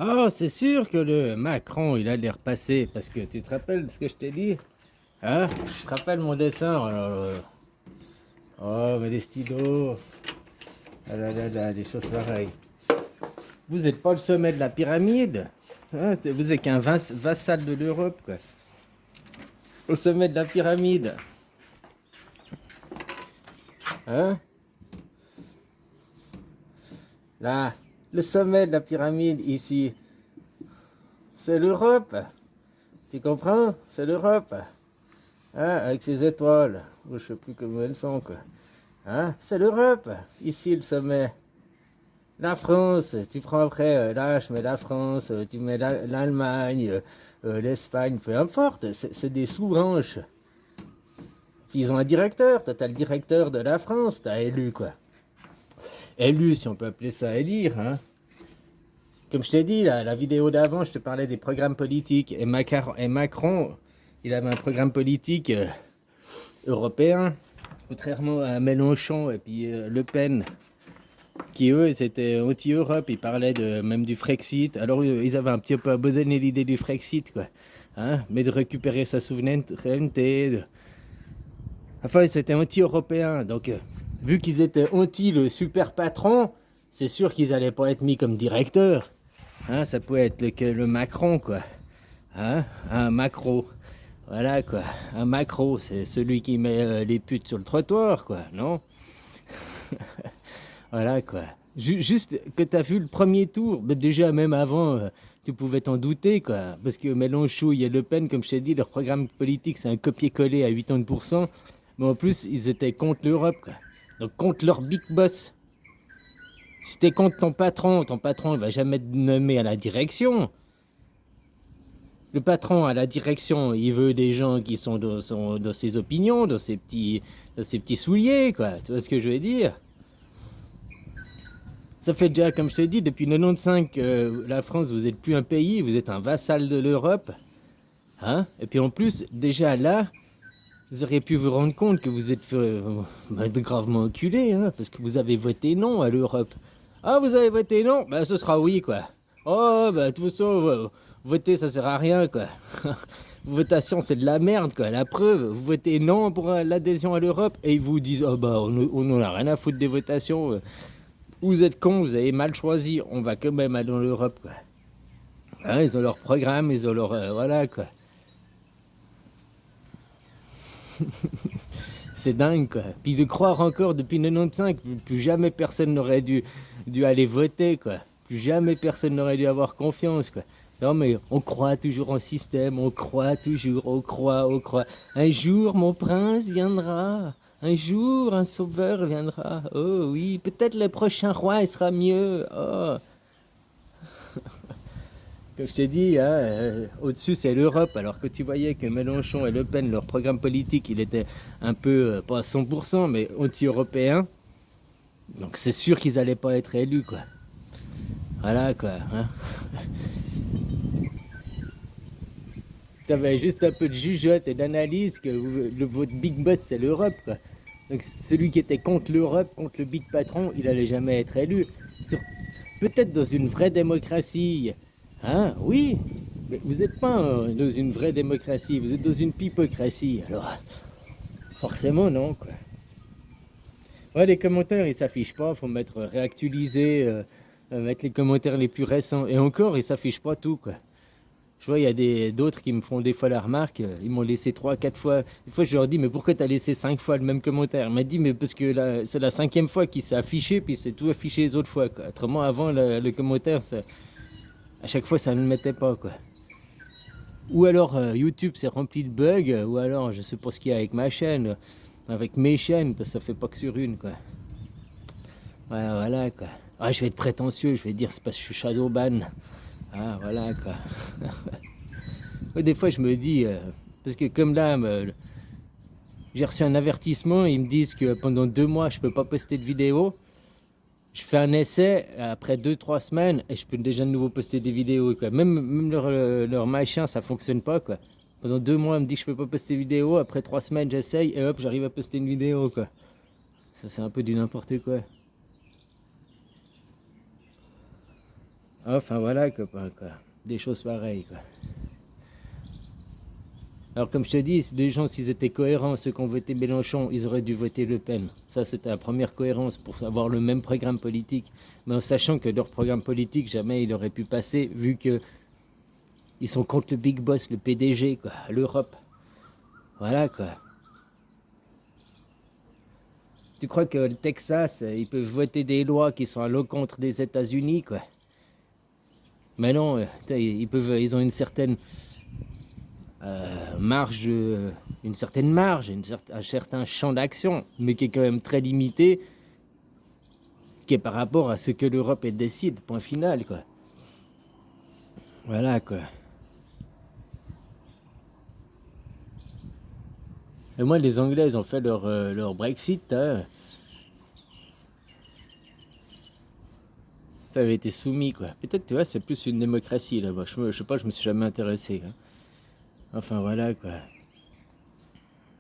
Ah, c'est sûr que le Macron, il a l'air passé, parce que tu te rappelles ce que je t'ai dit? Hein? Tu te rappelles mon dessin? Oh, mais des stylos. Ah là là là, des choses pareilles. Vous n'êtes pas le sommet de la pyramide? Hein, vous êtes qu'un vassal de l'Europe, quoi. Au sommet de la pyramide. Hein? Là, le sommet de la pyramide, ici, c'est l'Europe. Tu comprends? C'est l'Europe. Hein? Avec ses étoiles. Je sais plus comment elles sont, quoi. Hein? C'est l'Europe. Ici, le sommet. La France, tu prends après, là, je mets la France, tu mets l'Allemagne, l'Espagne, peu importe, c'est des sous-branches. Puis ils ont un directeur, toi t'as le directeur de la France, t'as élu quoi. Élu, si on peut appeler ça élire, hein. Comme je t'ai dit, la vidéo d'avant, je te parlais des programmes politiques, et Macron, il avait un programme politique européen, contrairement à Mélenchon et puis Le Pen, qui eux, ils étaient anti-Europe, ils parlaient même du Frexit. Alors ils avaient un petit peu abandonné l'idée du Frexit, quoi. Hein, mais de récupérer sa souveraineté. Enfin, c'était anti-européen. Donc, vu qu'ils étaient anti le super patron, c'est sûr qu'ils n'allaient pas être mis comme directeur. Hein, ça pouvait être le Macron, quoi. Hein, un macro. Voilà, quoi. Un macro, c'est celui qui met les putes sur le trottoir, quoi, non? Voilà quoi. Juste que tu as vu le premier tour, mais déjà même avant, tu pouvais t'en douter quoi. Parce que Mélenchon et Le Pen, comme je t'ai dit, leur programme politique c'est un copier-coller à 80%. Mais en plus, ils étaient contre l'Europe quoi. Donc contre leur big boss. Si t'es contre ton patron il va jamais te nommer à la direction. Le patron à la direction, il veut des gens qui sont dans ses opinions, dans ses petits souliers quoi. Tu vois ce que je veux dire? Ça fait déjà, comme je t'ai dit, depuis 95 que la France, vous n'êtes plus un pays, vous êtes un vassal de l'Europe. Hein? Et puis en plus, déjà là, vous auriez pu vous rendre compte que vous êtes gravement enculé, hein, parce que vous avez voté non à l'Europe. Ah, vous avez voté non? Bah, ce sera oui, quoi. Oh, bah, de toute façon, voter, ça sert à rien, quoi. Votation, c'est de la merde, quoi. La preuve, vous votez non pour l'adhésion à l'Europe et ils vous disent, oh, bah, on n'en a rien à foutre des votations. Vous êtes cons, vous avez mal choisi, on va quand même aller dans l'Europe, quoi. Hein, ils ont leur programme, ils ont leur... voilà, quoi. C'est dingue, quoi. Puis de croire encore, depuis 95, plus jamais personne n'aurait dû aller voter, quoi. Plus jamais personne n'aurait dû avoir confiance, quoi. Non, mais on croit toujours en système, on croit toujours, on croit, on croit. Un jour, mon prince viendra. Un jour, un sauveur viendra. Oh oui, peut-être le prochain roi, il sera mieux. Oh. Comme je t'ai dit, hein, au-dessus c'est l'Europe, alors que tu voyais que Mélenchon et Le Pen, leur programme politique, il était un peu, pas à 100%, mais anti-européen. Donc c'est sûr qu'ils n'allaient pas être élus, quoi. Voilà, quoi. Hein. Tu avais juste un peu de jugeote et d'analyse que votre big boss, c'est l'Europe, quoi. Donc celui qui était contre l'Europe, contre le big patron, il allait jamais être élu. Peut-être dans une vraie démocratie. Hein, oui, mais vous n'êtes pas dans une vraie démocratie, vous êtes dans une pipocratie. Alors, forcément, non, quoi. Ouais, les commentaires, ils s'affichent pas, faut mettre réactualiser, mettre les commentaires les plus récents. Et encore, ils s'affichent pas tout, quoi. Je vois, il y a d'autres qui me font des fois la remarque, ils m'ont laissé 3, 4 fois. Des fois, je leur dis, mais pourquoi t'as laissé 5 fois le même commentaire? Il m'a dit, mais parce que c'est la cinquième fois qu'il s'est affiché, puis c'est tout affiché les autres fois, quoi. Autrement, avant, le commentaire, à chaque fois, ça ne le mettait pas, quoi. Ou alors, YouTube s'est rempli de bugs, ou alors, je sais pas ce qu'il y a avec ma chaîne, avec mes chaînes, parce que ça fait pas que sur une, quoi. Voilà, voilà, quoi. Ah, je vais être prétentieux, je vais dire, c'est parce que je suis Shadowban. Ah, voilà, quoi. Ouais, des fois, je me dis, parce que comme là, j'ai reçu un avertissement, ils me disent que pendant 2 mois, je peux pas poster de vidéos. Je fais un essai, après 2, 3 semaines, et je peux déjà de nouveau poster des vidéos, quoi. Même leur machin, ça fonctionne pas, quoi. Pendant 2 mois, on me dit que je peux pas poster de vidéo, après 3 semaines, j'essaye, et hop, j'arrive à poster une vidéo, quoi. Ça, c'est un peu du n'importe quoi. Enfin voilà, copain, quoi. Des choses pareilles, quoi. Alors comme je te dis, les gens, s'ils étaient cohérents, ceux qui ont voté Mélenchon, ils auraient dû voter Le Pen. Ça, c'était la première cohérence pour avoir le même programme politique. Mais en sachant que leur programme politique, jamais il aurait pu passer, vu que ils sont contre le big boss, le PDG, quoi, l'Europe. Voilà, quoi. Tu crois que le Texas, ils peuvent voter des lois qui sont à l'encontre des États-Unis, quoi? Mais non, ils ont une certaine marge, un certain champ d'action, mais qui est quand même très limité, qui est par rapport à ce que l'Europe décide, point final, quoi. Voilà, quoi. Et moi, les Anglais, ils ont fait leur Brexit, hein. Ça avait été soumis, quoi. Peut-être, tu vois, c'est plus une démocratie, là-bas. Je sais pas, je me suis jamais intéressé, hein. Enfin, voilà, quoi.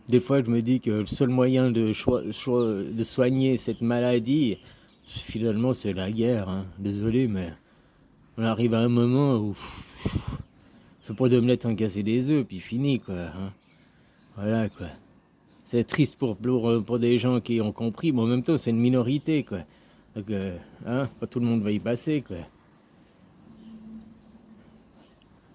Des fois, je me dis que le seul moyen de soigner cette maladie, finalement, c'est la guerre, hein. Désolé, mais on arrive à un moment où faut pas d'omelette en casser des œufs, puis fini, quoi, hein. Voilà, quoi. C'est triste pour des gens qui ont compris, mais en même temps, c'est une minorité, quoi. Donc, hein, pas tout le monde va y passer, quoi.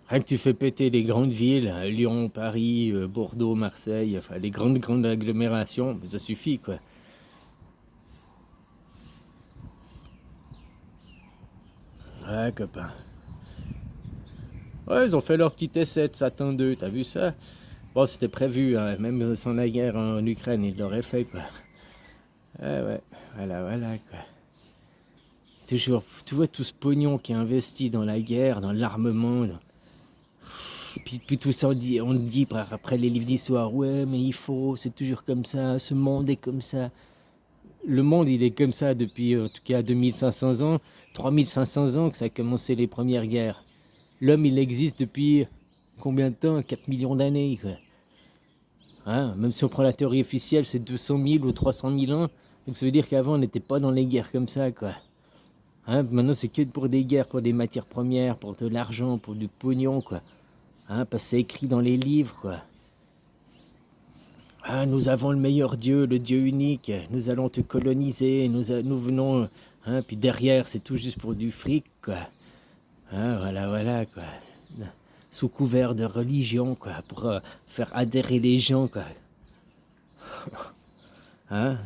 Rien que tu fais péter les grandes villes, Lyon, Paris, Bordeaux, Marseille, enfin les grandes agglomérations, ça suffit, quoi. Ouais, copain. Ouais, ils ont fait leur petit essai de Satan 2, t'as vu ça? Bon, c'était prévu, hein, même sans la guerre en Ukraine, ils l'auraient fait, quoi. Ouais, ouais, voilà, quoi. Toujours, tu vois tout ce pognon qui est investi dans la guerre, dans l'armement, puis tout ça, on dit après les livres d'histoire, ouais, mais il faut, c'est toujours comme ça, ce monde est comme ça. Le monde, il est comme ça depuis, en tout cas, 2500 ans, 3500 ans que ça a commencé les premières guerres. L'homme, il existe depuis combien de temps? 4 millions d'années, quoi. Hein, même si on prend la théorie officielle, c'est 200 000 ou 300 000 ans. Donc ça veut dire qu'avant, on n'était pas dans les guerres comme ça, quoi. Hein, maintenant, c'est que pour des guerres, pour des matières premières, pour de l'argent, pour du pognon, quoi. Hein, parce que c'est écrit dans les livres, quoi. Ah, nous avons le meilleur Dieu, le Dieu unique. Nous allons te coloniser. Nous venons. Hein, puis derrière, c'est tout juste pour du fric, quoi. Hein, voilà, quoi. Sous couvert de religion, quoi. Pour faire adhérer les gens, quoi. Hein?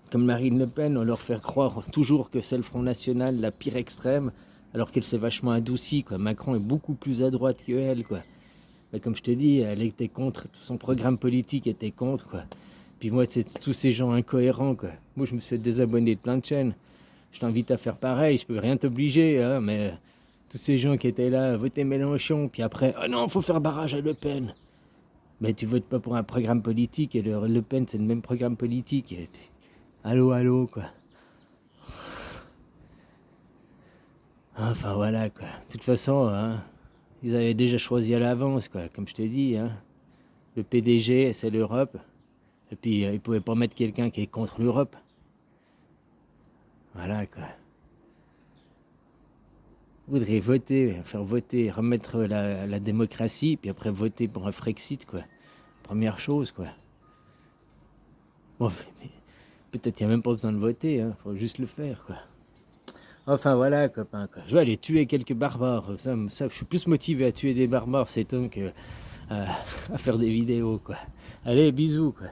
Comme Marine Le Pen, on leur fait croire toujours que c'est le Front National, la pire extrême, alors qu'elle s'est vachement adoucie, quoi. Macron est beaucoup plus à droite que elle, quoi. Mais comme je te dis, elle était contre, tout son programme politique était contre, quoi. Puis moi, c'est tous ces gens incohérents, quoi. Moi, je me suis désabonné de plein de chaînes. Je t'invite à faire pareil, je peux rien t'obliger, hein, mais tous ces gens qui étaient là, voter Mélenchon, puis après, oh non, faut faire barrage à Le Pen. Mais tu votes pas pour un programme politique, et Le Pen, c'est le même programme politique. Allô, quoi. Enfin, voilà, quoi. De toute façon, hein, ils avaient déjà choisi à l'avance, quoi. Comme je t'ai dit, hein. Le PDG, c'est l'Europe. Et puis, ils pouvaient pas mettre quelqu'un qui est contre l'Europe. Voilà, quoi. Vous voudriez voter, faire voter, remettre la démocratie, puis après voter pour un Frexit, quoi. Première chose, quoi. Bon, peut-être qu'il n'y a même pas besoin de voter, hein. Faut juste le faire, quoi. Enfin voilà, copain, quoi. Je vais aller tuer quelques barbares. Ça, je suis plus motivé à tuer des barbares, c'est temps que à faire des vidéos, quoi. Allez, bisous, quoi.